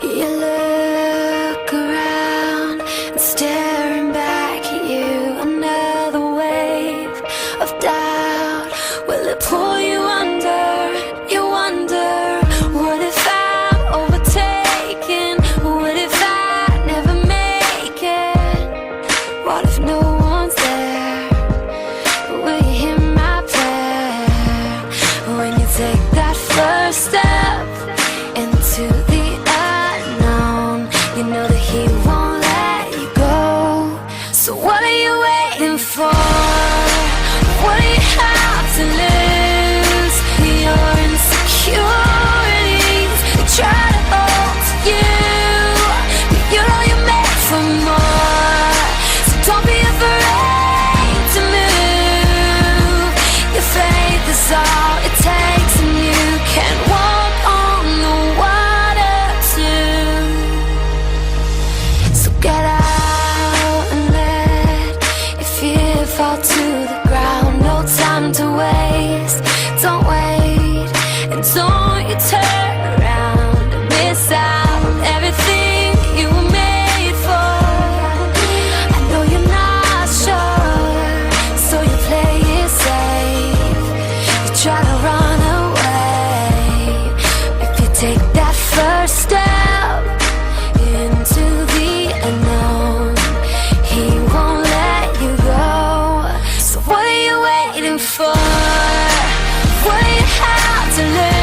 You look around and staring back at you. Another wave of doubt. Will it pull you under? You wonder, what if I'm overtaken? What if I never make it? What if no one's there? Will you hear my prayer? When you take that first step into the unknown, you know that he won't let you go. So what are you waiting for? What do you have to lose? Your insecurities, they try to hold you, but you know you're made for more. So don't be afraid to move. Your faith is all it takes, and you can walk on the water too. So get out and let your fear fall to the ground. No time to waste, don't wait, and don't you turn around and miss out on everything you were made for. I know you're not sure, so you play it safe. You try to run away. If you take that first step into the unknown, he won't let you go. So what are you waiting for? What do you have to lose?